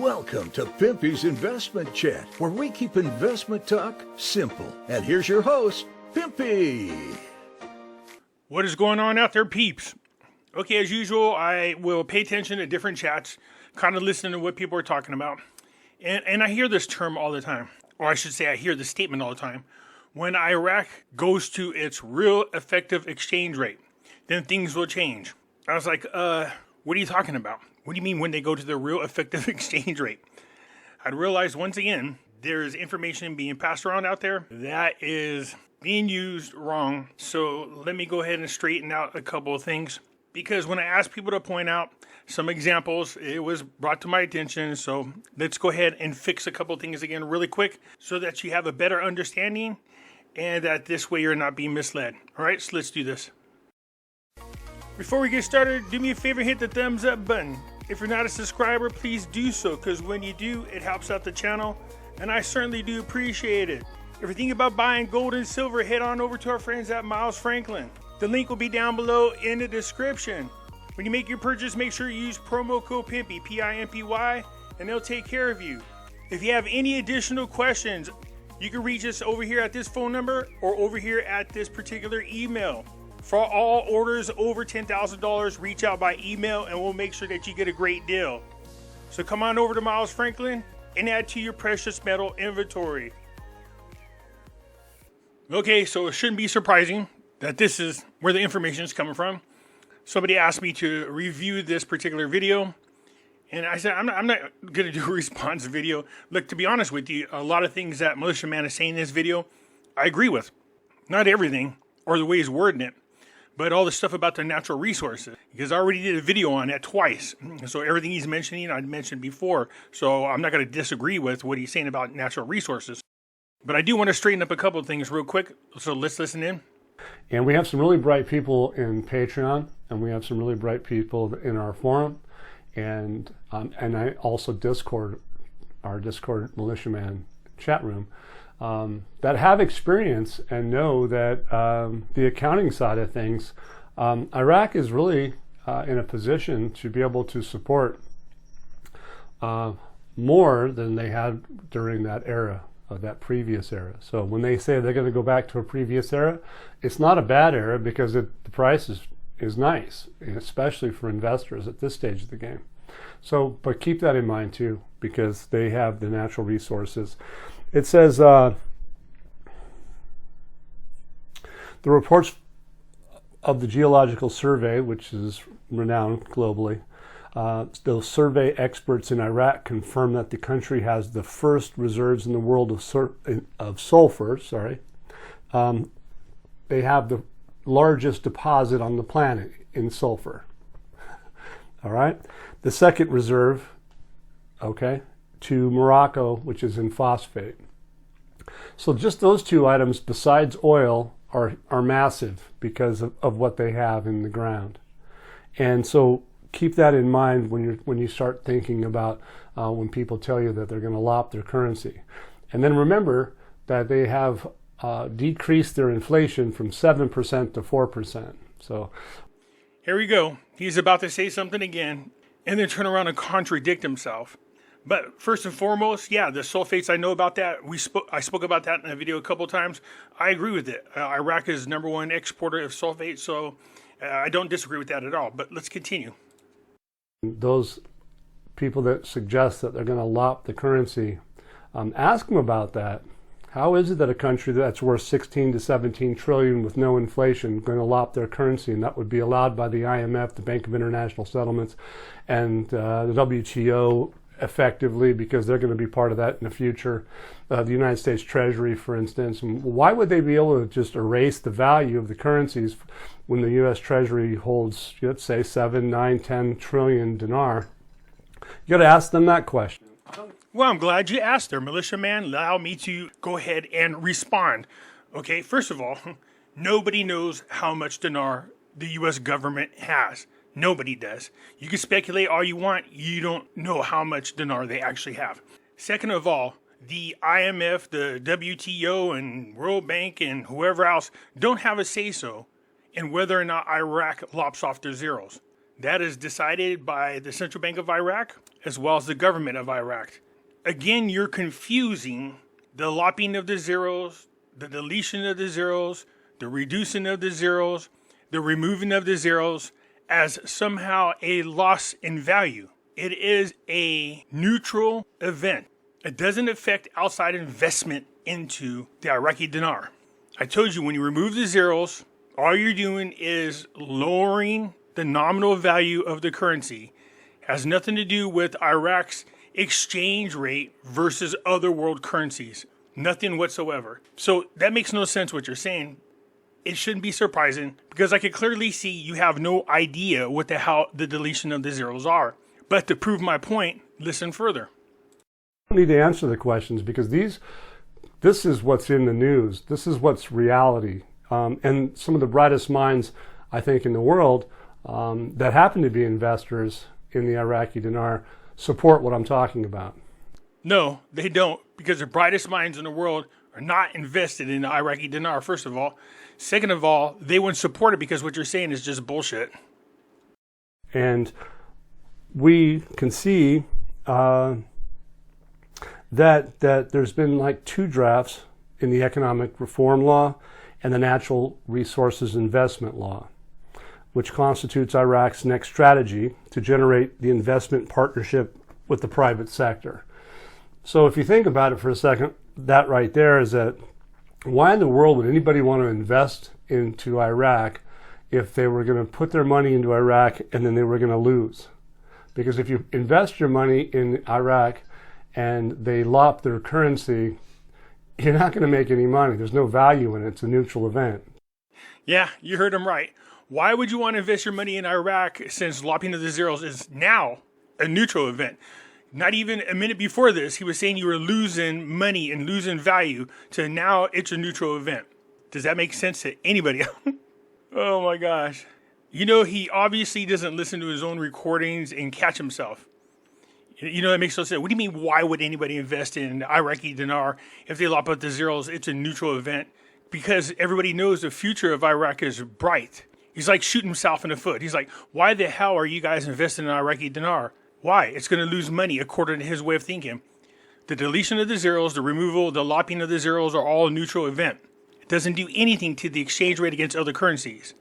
Welcome to Pimpy's Investment Chat, where we keep investment talk simple. And here's your host, Pimpy. What is going on out there, peeps? Okay, as usual, I will pay attention to different chats, kind of listen to what people are talking about. And I hear this term all the time, or I should say I hear this statement all the time. When Iraq goes to its real effective exchange rate, then things will change. I was like, what are you talking about? What do you mean when they go to the real effective exchange rate? I realized once again, there's information being passed around out there that is being used wrong. So let me go ahead and straighten out a couple of things. Because when I asked people to point out some examples, it was brought to my attention. So let's go ahead and fix a couple of things again really quick so that you have a better understanding and that this way you're not being misled. All right, so let's do this. Before we get started, do me a favor, hit the thumbs up button. If you're not a subscriber, please do so, because when you do, it helps out the channel, and I certainly do appreciate it. If you're thinking about buying gold and silver, head on over to our friends at Miles Franklin. The link will be down below in the description. When you make your purchase, make sure you use promo code Pimpy, P-I-M-P-Y, and they'll take care of you. If you have any additional questions, you can reach us over here at this phone number or over here at this particular email. For all orders over $10,000, reach out by email and we'll make sure that you get a great deal. So come on over to Miles Franklin and add to your precious metal inventory. Okay, so it shouldn't be surprising that this is where the information is coming from. Somebody asked me to review this particular video, and I said, I'm not going to do a response video. Look, to be honest with you, a lot of things that Militia Man is saying in this video, I agree with. Not everything, or the way he's wording it, but all the stuff about the natural resources, because I already did a video on that twice. So everything he's mentioning, I mentioned before. So I'm not going to disagree with what he's saying about natural resources. But I do want to straighten up a couple of things real quick. So let's listen in. And we have some really bright people in Patreon, and we have some really bright people in our forum, and I also Discord, our Discord Militiaman chat room, that have experience and know that the accounting side of things, Iraq is really in a position to be able to support more than they had during that era, of that previous era. So when they say they're going to go back to a previous era, it's not a bad era because the price is nice, especially for investors at this stage of the game. So, but keep that in mind too, because they have the natural resources. It says the reports of the Geological Survey, which is renowned globally, those survey experts in Iraq confirm that the country has the first reserves in the world of sulfur. They have the largest deposit on the planet in sulfur. All right. The second reserve, okay, to Morocco, which is in phosphate. So just those two items, besides oil, are massive because of what they have in the ground. And so keep that in mind when you start thinking about when people tell you that they're going to lop their currency. And then remember that they have decreased their inflation from 7% to 4%. So here we go. He's about to say something again and then turn around and contradict himself. But first and foremost, yeah, the sulfates, I know about that. I spoke about that in a video a couple of times. I agree with it. Iraq is number one exporter of sulfate, so I don't disagree with that at all. But let's continue. Those people that suggest that they're going to lop the currency, ask them about that. How is it that a country that's worth 16 to 17 trillion with no inflation going to lop their currency? And that would be allowed by the IMF, the Bank of International Settlements, and the WTO effectively, because they're going to be part of that in the future. The United States Treasury, for instance. Why would they be able to just erase the value of the currencies when the U.S. Treasury holds, let's say, 7, 9, 10 trillion dinar? You got to ask them that question. Well, I'm glad you asked there, Militia Man. Allow me to go ahead and respond. Okay, first of all, nobody knows how much dinar the U.S. government has. Nobody does. You can speculate all you want. You don't know how much dinar they actually have. Second of all, the IMF, the WTO, and World Bank, and whoever else don't have a say-so in whether or not Iraq lops off their zeros. That is decided by the Central Bank of Iraq as well as the government of Iraq. Again, you're confusing the lopping of the zeros, the deletion of the zeros, the reducing of the zeros, the removing of the zeros as somehow a loss in value. It is a neutral event. It doesn't affect outside investment into the Iraqi dinar. I told you when you remove the zeros, all you're doing is lowering the nominal value of the currency. It has nothing to do with Iraq's exchange rate versus other world currencies. Nothing whatsoever. So that makes no sense what you're saying. It shouldn't be surprising because I can clearly see you have no idea what the hell the deletion of the zeros are. But to prove my point, listen further. I don't need to answer the questions because this is what's in the news. This is what's reality. And some of the brightest minds, I think, in the world that happen to be investors in the Iraqi dinar support what I'm talking about. No, they don't, because the brightest minds in the world are not invested in the Iraqi dinar, first of all. Second of all, they wouldn't support it because what you're saying is just bullshit. And we can see that there's been like 2 drafts in the economic reform law and the natural resources investment law, which constitutes Iraq's next strategy to generate the investment partnership with the private sector. So if you think about it for a second, that right there is that why in the world would anybody want to invest into Iraq if they were going to put their money into Iraq and then they were going to lose? Because if you invest your money in Iraq and they lop their currency, you're not going to make any money. There's no value in it. It's a neutral event. Yeah, you heard him right. Why would you want to invest your money in Iraq since lopping of the zeros is now a neutral event? Not even a minute before this, he was saying you were losing money and losing value to now it's a neutral event. Does that make sense to anybody? Oh my gosh. You know, he obviously doesn't listen to his own recordings and catch himself. You know, that makes no sense. What do you mean, why would anybody invest in Iraqi dinar if they lop out the zeros? It's a neutral event. Because everybody knows the future of Iraq is bright. He's like shooting himself in the foot. He's like, why the hell are you guys investing in Iraqi dinar? Why? It's going to lose money according to his way of thinking. The deletion of the zeros, the removal, the lopping of the zeros are all a neutral event. It doesn't do anything to the exchange rate against other currencies.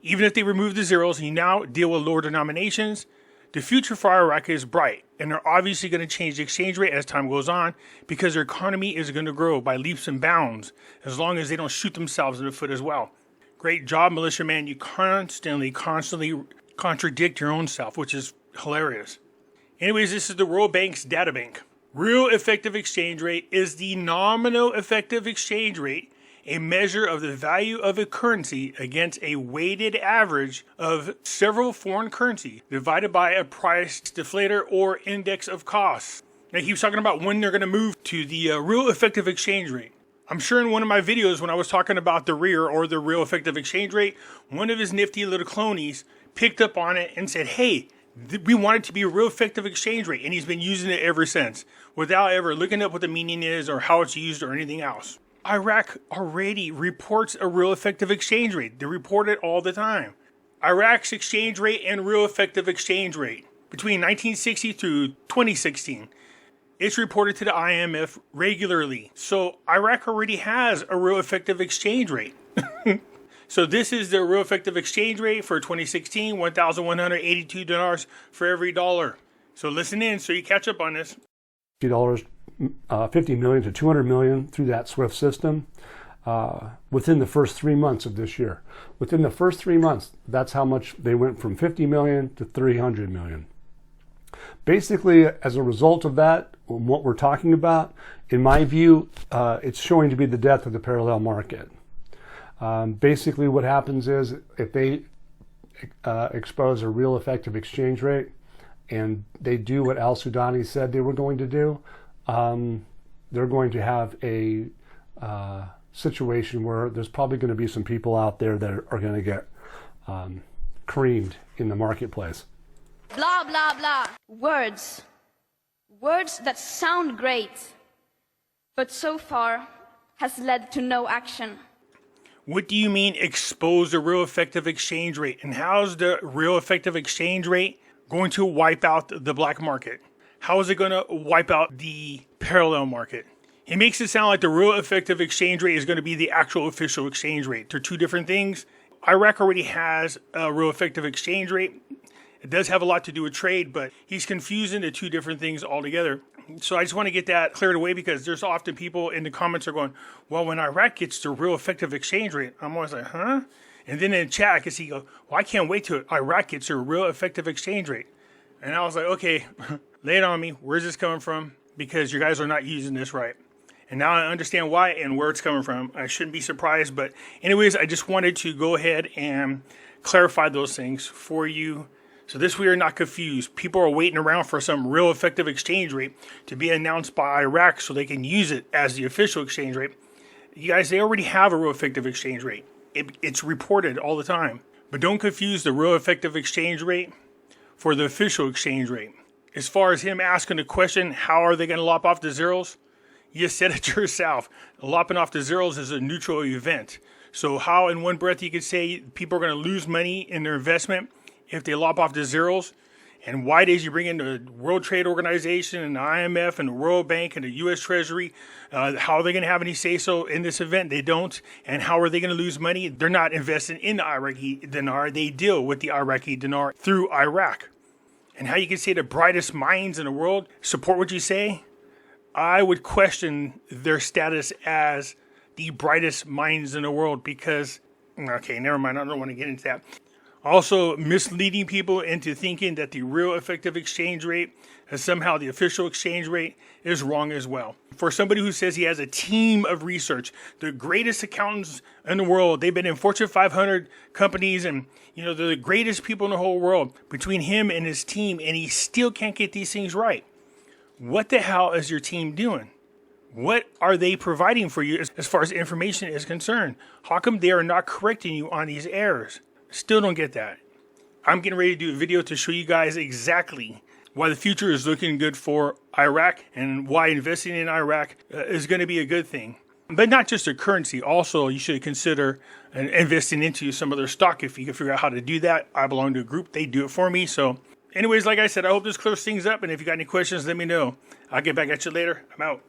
Even if they remove the zeros and you now deal with lower denominations, the future for Iraq is bright. And they're obviously going to change the exchange rate as time goes on because their economy is going to grow by leaps and bounds as long as they don't shoot themselves in the foot as well. Great job, militiaman. You constantly contradict your own self, which is hilarious. Anyways, this is the World Bank's data bank. Real effective exchange rate is the nominal effective exchange rate, a measure of the value of a currency against a weighted average of several foreign currencies divided by a price deflator or index of costs. Now, he was talking about when they're going to move to the real effective exchange rate. I'm sure in one of my videos when I was talking about the REER or the real effective exchange rate, one of his nifty little clonies picked up on it and said, hey, we want it to be a real effective exchange rate, and he's been using it ever since without ever looking up what the meaning is or how it's used or anything else. Iraq already reports a real effective exchange rate. They report it all the time. Iraq's exchange rate and real effective exchange rate between 1960 through 2016. It's reported to the IMF regularly. So Iraq already has a real effective exchange rate. So this is the real effective exchange rate for 2016, 1,182 dinars for every dollar. So listen in so you catch up on this. $50 million to 200 million through that SWIFT system within the first 3 months of this year. Within the first 3 months, that's how much they went from 50 million to 300 million. Basically, as a result of that, what we're talking about, in my view, it's showing to be the death of the parallel market. Basically, what happens is if they expose a real effective exchange rate and they do what al-Sudani said they were going to do, they're going to have a situation where there's probably going to be some people out there that are going to get creamed in the marketplace. Blah, blah, blah. Words. Words that sound great, but so far has led to no action. What do you mean expose the real effective exchange rate? And how's the real effective exchange rate going to wipe out the black market? How is it going to wipe out the parallel market? It makes it sound like the real effective exchange rate is going to be the actual official exchange rate. They're two different things. Iraq already has a real effective exchange rate. It does have a lot to do with trade, but he's confusing the two different things altogether. So I just want to get that cleared away, because there's often people in the comments are going, well, when Iraq gets the real effective exchange rate, I'm always like, huh? And then in chat, I can see, go, well, I can't wait till Iraq gets their real effective exchange rate. And I was like, okay, lay it on me. Where's this coming from? Because you guys are not using this right. And now I understand why and where it's coming from. I shouldn't be surprised. But anyways, I just wanted to go ahead and clarify those things for you. So this way you're not confused. People are waiting around for some real effective exchange rate to be announced by Iraq so they can use it as the official exchange rate. You guys, they already have a real effective exchange rate. It's reported all the time. But don't confuse the real effective exchange rate for the official exchange rate. As far as him asking the question, how are they going to lop off the zeros? You said it yourself. Lopping off the zeros is a neutral event. So how in one breath you could say people are going to lose money in their investment if they lop off the zeros? And why did you bring in the World Trade Organization and the IMF and the World Bank and the U.S. Treasury? How are they going to have any say-so in this event? They don't. And how are they going to lose money? They're not investing in the Iraqi dinar. They deal with the Iraqi dinar through Iraq. And how you can say the brightest minds in the world support what you say? I would question their status as the brightest minds in the world because, okay, never mind. I don't want to get into that. Also, misleading people into thinking that the real effective exchange rate is somehow the official exchange rate is wrong as well. For somebody who says he has a team of research, the greatest accountants in the world, they've been in Fortune 500 companies and, they're the greatest people in the whole world, between him and his team, and he still can't get these things right. What the hell is your team doing? What are they providing for you as far as information is concerned? How come they are not correcting you on these errors? Still don't get that. I'm getting ready to do a video to show you guys exactly why the future is looking good for Iraq and why investing in Iraq is going to be a good thing. But not just a currency. Also, you should consider investing into some of their stock if you can figure out how to do that. I belong to a group. They do it for me. So anyways, like I said, I hope this clears things up. And if you got any questions, let me know. I'll get back at you later. I'm out.